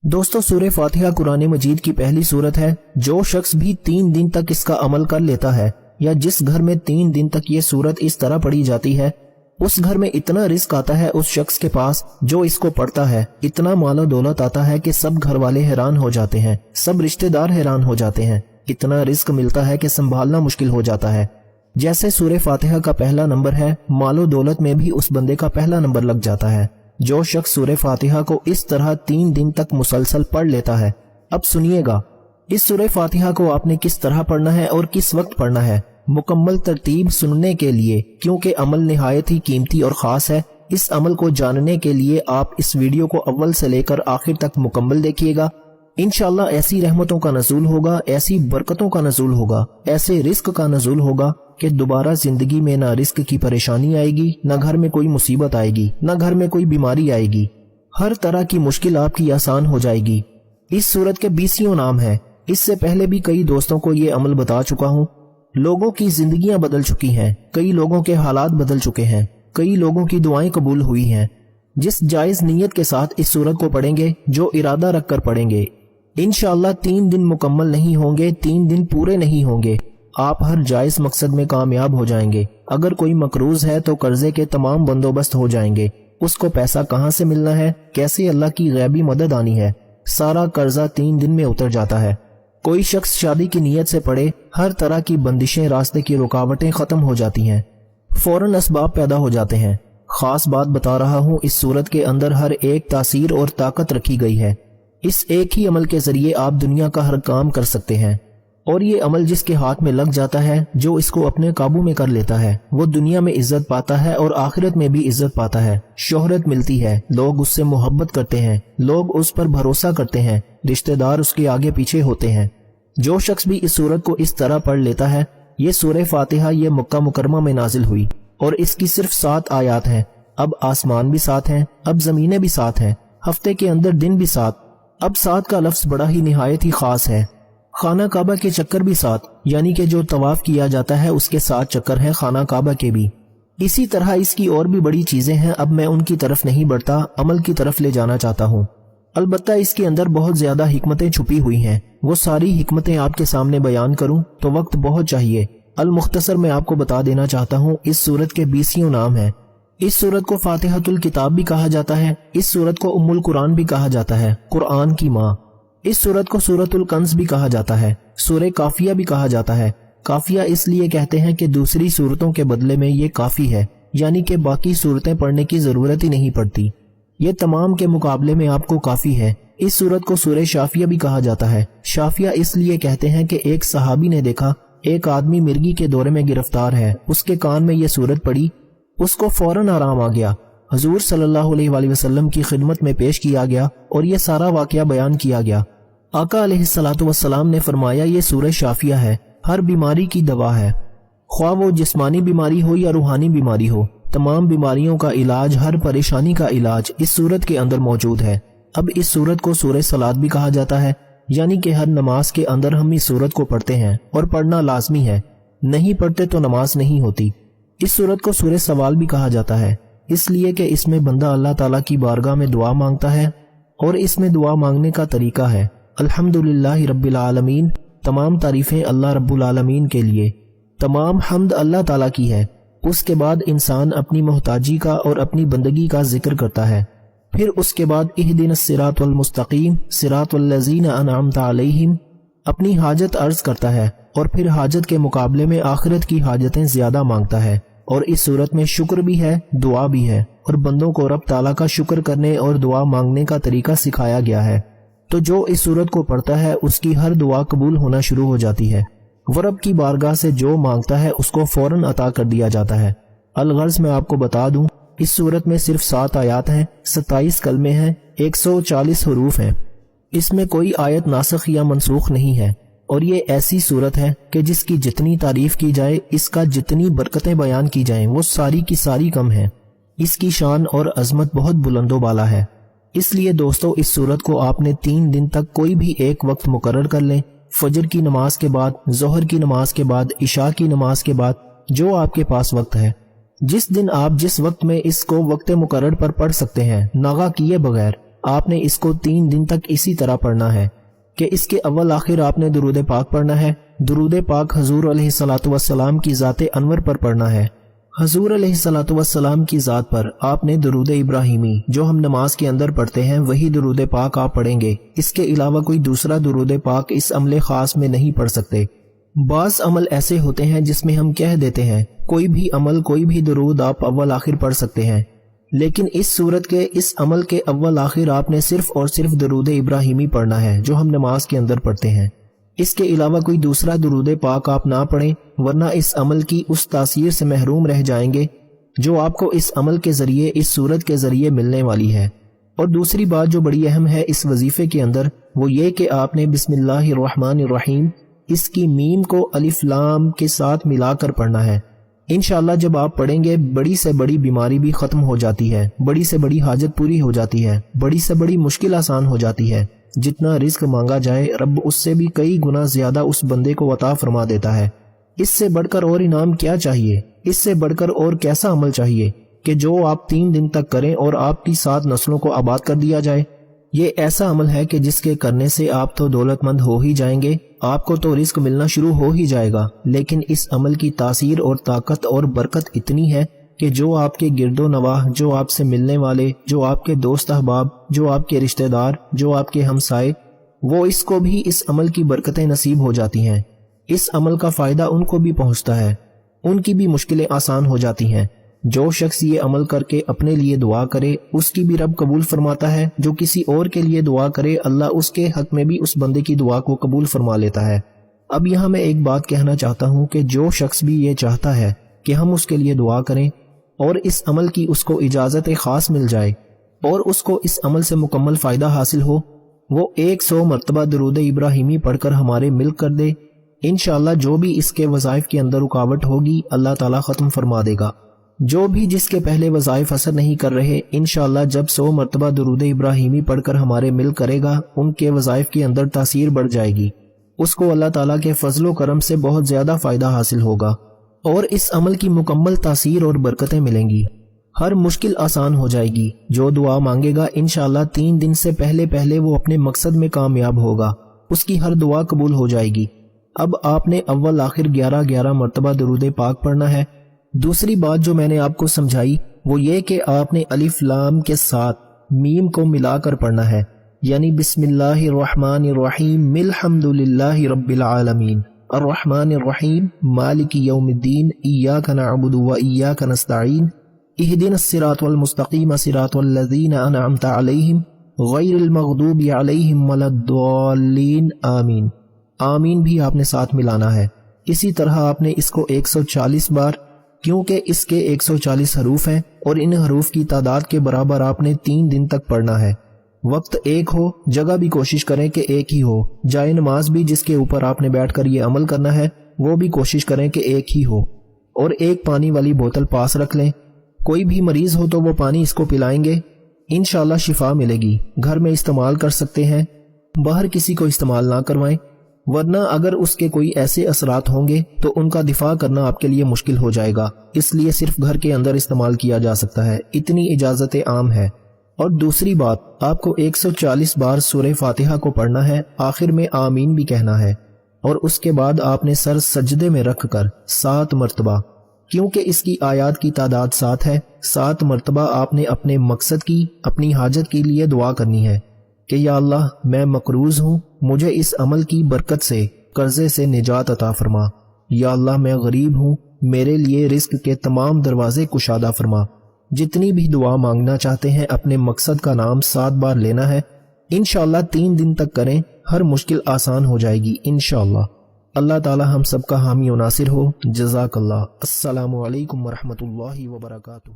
दोस्तों, सूरह फातिहा कुरान मजीद की पहली सूरत है। जो शख्स भी 3 दिन तक इसका अमल कर लेता है या जिस घर में 3 दिन तक ये सूरत इस तरह पढ़ी जाती है, उस घर में इतना रिस्क आता है उस शख्स के पास जो इसको पढ़ता है, इतना मालो दौलत आता है कि सब घर वाले हैरान हो जाते हैं, सब रिश्तेदार हैरान हो जाते हैं। इतना रिस्क मिलता है कि संभालना मुश्किल हो जाता है। जैसे सूरह फातिहा का पहला नंबर है, मालो दौलत में भी उस बंदे का पहला नंबर लग जाता है जो शख्स सूरह फातिहा को इस तरह 3 दिन तक मुसलसल पढ़ लेता है। अब सुनिएगा, इस सूरह फातिहा को आपने किस तरह पढ़ना है और किस वक्त पढ़ना है, मुकम्मल तरतीब सुनने के लिए, क्योंकि अमल निहायत ही कीमती और खास है। इस अमल को जानने के लिए आप इस वीडियो को अव्वल से लेकर आखिर तक मुकम्मल देखिएगा। इंशाअल्लाह ऐसी रहमतों का नज़ूल होगा, ऐसी बरकतों का नज़ूल होगा, ऐसे रिस्क का नज़ूल होगा कि दोबारा जिंदगी में ना रिस्क की परेशानी आएगी, ना घर में कोई मुसीबत आएगी, ना घर में कोई बीमारी आएगी। हर तरह की मुश्किल आपकी आसान हो जाएगी। इस सूरत के 20 नाम हैं। इससे पहले भी कई दोस्तों को ये अमल बता चुका हूँ। लोगों की जिंदगियां बदल चुकी हैं, कई लोगों के हालात बदल चुके हैं, कई लोगों की दुआएं कबूल हुई हैं। जिस जायज नीयत के साथ इस सूरत को पढ़ेंगे, जो इरादा रखकर पढ़ेंगे, इंशाअल्लाह 3 दिन मुकम्मल नहीं होंगे, 3 दिन पूरे नहीं होंगे, आप हर जायज मकसद में कामयाब हो जाएंगे। अगर कोई मकरूज है तो कर्जे के तमाम बंदोबस्त हो जाएंगे। उसको पैसा कहाँ से मिलना है, कैसे अल्लाह की गैबी मदद आनी है, सारा कर्जा 3 दिन में उतर जाता है। कोई शख्स शादी की नीयत से पढ़े, हर तरह की बंदिशें, रास्ते की रुकावटें खत्म हो जाती हैं, फौरन असबाब पैदा हो जाते हैं। खास बात बता रहा हूँ, इस सूरत के अंदर हर एक तासीर और ताकत रखी गई है। इस एक ही अमल के जरिए आप दुनिया का हर काम कर सकते हैं। और ये अमल जिसके हाथ में लग जाता है, जो इसको अपने काबू में कर लेता है, वो दुनिया में इज्जत पाता है और आखिरत में भी इज्जत पाता है। शोहरत मिलती है, लोग उससे मोहब्बत करते हैं, लोग उस पर भरोसा करते हैं, रिश्तेदार उसके आगे पीछे होते हैं। जो शख्स भी इस सूरत को इस तरह पढ़ लेता है, ये सूरह फातिहा ये मक्का मुकरमा में नाजिल हुई और इसकी सिर्फ 7 आयात हैं। अब आसमान भी 7 हैं, अब जमीनें भी 7 हैं, हफ्ते के अंदर दिन भी 7। अब 7 का लफ्ज बड़ा ही निहायत ही खास है। खाना काबा के चक्कर भी 7, यानी कि जो तवाफ किया जाता है उसके 7 चक्कर हैं खाना काबा के भी। इसी तरह इसकी और भी बड़ी चीजें हैं। अब मैं उनकी तरफ नहीं बढ़ता, अमल की तरफ ले जाना चाहता हूँ। अलबत्ता इसके अंदर बहुत ज्यादा हिकमतें छुपी हुई हैं। वो सारी हिकमतें आपके सामने बयान करूं तो वक्त बहुत चाहिए। अल मुख्तसर मैं आपको बता देना चाहता हूँ, इस सूरत के 20 नाम हैं। इस सूरत को फातिहतुल किताब भी कहा जाता है। इस सूरत को उम्मुल कुरान भी कहा जाता है, कुरान की माँ। इस सूरत को सूरतुल कंज़ भी कहा जाता है, सूरह काफिया भी कहा जाता है। काफिया इसलिए कहते हैं कि दूसरी सूरतों के बदले में ये काफी है, यानी कि बाकी सूरतें पढ़ने की जरूरत ही नहीं पड़ती, ये तमाम के मुकाबले में आपको काफी है। इस सूरत को सूरह शाफिया भी कहा जाता है। शाफिया इसलिए कहते हैं कि एक सहाबी ने देखा एक आदमी मिर्गी के दौरे में गिरफ्तार है, उसके कान में ये सूरत पड़ी, उसको फौरन आराम आ गया। हुजूर सल्लल्लाहु अलैहि वसल्लम की खिदमत में पेश किया गया और ये सारा वाकया बयान किया गया। आका अलैहिस्सलातु वस्सलाम ने फरमाया, ये सूरह शाफिया है, हर बीमारी की दवा है, ख्वाह वो जिस्मानी बीमारी हो या रूहानी बीमारी हो, तमाम बीमारियों का इलाज, हर परेशानी का इलाज इस सूरत के अंदर मौजूद है। अब इस सूरत को सूरह सलात भी कहा जाता है, यानी कि हर नमाज के अंदर हम इस सूरत को पढ़ते हैं और पढ़ना लाजमी है, नहीं पढ़ते तो नमाज नहीं होती। इस सूरत को सूरह सवाल भी कहा जाता है, इसलिए कि इसमें बंदा अल्लाह ताला की बारगाह में दुआ मांगता है और इसमें दुआ मांगने का तरीका है अल्हम्दुलिल्लाहि रब्बिल आलमीन, तमाम तारीफें अल्लाह रब्बुल आलमीन के लिए, तमाम हम्द अल्लाह ताला की है। उसके बाद इंसान अपनी मोहताजी का और अपनी बंदगी का जिक्र करता है। फिर उसके बाद इहदिनस सिरातल मुस्तकीम सिरातल लज़ीना अनअमता अलैहिम, अपनी हाजत अर्ज करता है और फिर हाजत के मुकाबले में आखिरत की हाजतें ज्यादा मांगता है। और इस सूरत में शुक्र भी है, दुआ भी है और बंदों को रब ताला का शुक्र करने और दुआ मांगने का तरीका सिखाया गया है। तो जो इस सूरत को पढ़ता है उसकी हर दुआ कबूल होना शुरू हो जाती है। वो रब की बारगाह से जो मांगता है उसको फौरन अता कर दिया जाता है। अलगर्ज मैं आपको बता दूं, इस सूरत में सिर्फ 7 आयात हैं, 27 कलमे हैं, 140 हरूफ हैं। इसमें कोई आयत नासख या मनसूख नहीं है और ये ऐसी सूरत है कि जिसकी जितनी तारीफ की जाए, इसका जितनी बरकतें बयान की जाएं, वो सारी की सारी कम है। इसकी शान और अजमत बहुत बुलंदो बाला है। इसलिए दोस्तों, इस सूरत को आपने 3 दिन तक कोई भी एक वक्त मुकर्रर कर लें, फजर की नमाज के बाद, जोहर की नमाज के बाद, इशा की नमाज के बाद, जो आपके पास वक्त है, जिस दिन आप जिस वक्त में इसको वक्त मुकर्रर पर पढ़ सकते हैं, नागा किए बगैर آپ نے اس کو 3 دن تک اسی طرح پڑھنا ہے کہ اس کے اول آخر آپ نے درود پاک پڑھنا ہے۔ درود پاک حضور علیہ الصلوۃ والسلام کی ذات انور پر پڑھنا ہے۔ حضور علیہ الصلوۃ والسلام کی ذات پر آپ نے درود ابراہیمی جو ہم نماز کے اندر پڑھتے ہیں وہی درود پاک آپ پڑھیں گے۔ اس کے علاوہ کوئی دوسرا درود پاک اس عمل خاص میں نہیں پڑھ سکتے۔ بعض عمل ایسے ہوتے ہیں جس میں ہم کہہ دیتے ہیں کوئی بھی عمل کوئی بھی درود آپ اول آخر پڑھ سکتے ہیں، لیکن اس صورت کے اس عمل کے اول آخر آپ نے صرف اور صرف درود ابراہیمی پڑھنا ہے جو ہم نماز کے اندر پڑھتے ہیں۔ اس کے علاوہ کوئی دوسرا درود پاک آپ نہ پڑھیں، ورنہ اس عمل کی اس تاثیر سے محروم رہ جائیں گے جو آپ کو اس عمل کے ذریعے اس صورت کے ذریعے ملنے والی ہے۔ اور دوسری بات جو بڑی اہم ہے اس وظیفے کے اندر وہ یہ کہ آپ نے بسم اللہ الرحمن الرحیم اس کی میم کو الف لام کے ساتھ ملا کر پڑھنا ہے۔ انشاءاللہ جب آپ پڑھیں گے بڑی سے بڑی بیماری بھی ختم ہو جاتی ہے، بڑی سے بڑی حاجت پوری ہو جاتی ہے، بڑی سے بڑی مشکل آسان ہو جاتی ہے۔ جتنا رزق مانگا جائے رب اس سے بھی کئی گنا زیادہ اس بندے کو عطا فرما دیتا ہے۔ اس سے بڑھ کر اور انعام کیا چاہیے؟ اس سے بڑھ کر اور کیسا عمل چاہیے کہ جو آپ 3 دن تک کریں اور آپ کی 7 نسلوں کو آباد کر دیا جائے؟ یہ ایسا عمل ہے کہ جس کے کرنے سے آپ تو دولت مند ہو ہی جائیں گے، آپ کو تو رزق ملنا شروع ہو ہی جائے گا، لیکن اس عمل کی تاثیر اور طاقت اور برکت اتنی ہے کہ جو آپ کے گرد و نواح، جو آپ سے ملنے والے، جو آپ کے دوست احباب، جو آپ کے رشتہ دار، جو آپ کے ہمسائے، وہ اس کو بھی اس عمل کی برکتیں نصیب ہو جاتی ہیں۔ اس عمل کا فائدہ ان کو بھی پہنچتا ہے، ان کی بھی مشکلیں آسان ہو جاتی ہیں۔ جو شخص یہ عمل کر کے اپنے لیے دعا کرے اس کی بھی رب قبول فرماتا ہے، جو کسی اور کے لیے دعا کرے اللہ اس کے حق میں بھی اس بندے کی دعا کو قبول فرما لیتا ہے۔ اب یہاں میں ایک بات کہنا چاہتا ہوں کہ جو شخص بھی یہ چاہتا ہے کہ ہم اس کے لیے دعا کریں اور اس عمل کی اس کو اجازت خاص مل جائے اور اس کو اس عمل سے مکمل فائدہ حاصل ہو، وہ 100 مرتبہ درود ابراہیمی پڑھ کر ہمارے مل کر دے، انشاءاللہ جو بھی اس کے وظائف کے اندر رکاوٹ ہوگی اللہ تعالیٰ ختم فرما دے گا۔ جو بھی جس کے پہلے وظائف اثر نہیں کر رہے، انشاءاللہ جب 100 مرتبہ درود ابراہیمی پڑھ کر ہمارے مل کرے گا ان کے وظائف کے اندر تاثیر بڑھ جائے گی، اس کو اللہ تعالیٰ کے فضل و کرم سے بہت زیادہ فائدہ حاصل ہوگا اور اس عمل کی مکمل تاثیر اور برکتیں ملیں گی، ہر مشکل آسان ہو جائے گی۔ جو دعا مانگے گا انشاءاللہ 3 دن سے پہلے وہ اپنے مقصد میں کامیاب ہوگا، اس کی ہر دعا قبول ہو جائے گی۔ اب آپ نے اول آخر 11 مرتبہ درود پاک پڑھنا ہے۔ دوسری بات جو میں نے آپ کو سمجھائی وہ یہ کہ آپ نے الف لام کے ساتھ میم کو ملا کر پڑھنا ہے، یعنی بسم اللہ الرحمن الرحیم الحمد للہ رب العالمین الرحمن الرحیم مالک یوم الدین ایاک نعبد و ایاک نستعین اہدنا الصراط المستقیم صراط الذین انعمت علیہم غیر المغضوب علیہم ولا الضالین آمین۔ آمین بھی آپ نے ساتھ ملانا ہے۔ اسی طرح آپ نے اس کو 140 بار، کیونکہ اس کے 140 حروف ہیں اور ان حروف کی تعداد کے برابر آپ نے 3 دن تک پڑھنا ہے۔ وقت ایک ہو، جگہ بھی کوشش کریں کہ ایک ہی ہو، جائے نماز بھی جس کے اوپر آپ نے بیٹھ کر یہ عمل کرنا ہے وہ بھی کوشش کریں کہ ایک ہی ہو، اور ایک پانی والی بوتل پاس رکھ لیں۔ کوئی بھی مریض ہو تو وہ پانی اس کو پلائیں گے، انشاءاللہ شفا ملے گی۔ گھر میں استعمال کر سکتے ہیں، باہر کسی کو استعمال نہ کروائیں، ورنہ اگر اس کے کوئی ایسے اثرات ہوں گے تو ان کا دفاع کرنا آپ کے لیے مشکل ہو جائے گا، اس لیے صرف گھر کے اندر استعمال کیا جا سکتا ہے، اتنی اجازت عام ہے۔ اور دوسری بات، آپ کو 140 بار سورہ فاتحہ کو پڑھنا ہے، آخر میں آمین بھی کہنا ہے، اور اس کے بعد آپ نے سر سجدے میں رکھ کر 7 مرتبہ، کیونکہ اس کی آیات کی تعداد 7 ہے، 7 مرتبہ آپ نے اپنے مقصد کی، اپنی حاجت کے لیے دعا کرنی ہے کہ یا اللہ میں مقروض ہوں، مجھے اس عمل کی برکت سے قرضے سے نجات عطا فرما۔ یا اللہ میں غریب ہوں، میرے لیے رزق کے تمام دروازے کشادہ فرما۔ جتنی بھی دعا مانگنا چاہتے ہیں اپنے مقصد کا نام 7 بار لینا ہے، انشاءاللہ 3 دن تک کریں، ہر مشکل آسان ہو جائے گی انشاءاللہ۔ اللہ تعالی ہم سب کا حامی و ناصر ہو۔ جزاک اللہ۔ السلام علیکم ورحمۃ اللہ وبرکاتہ۔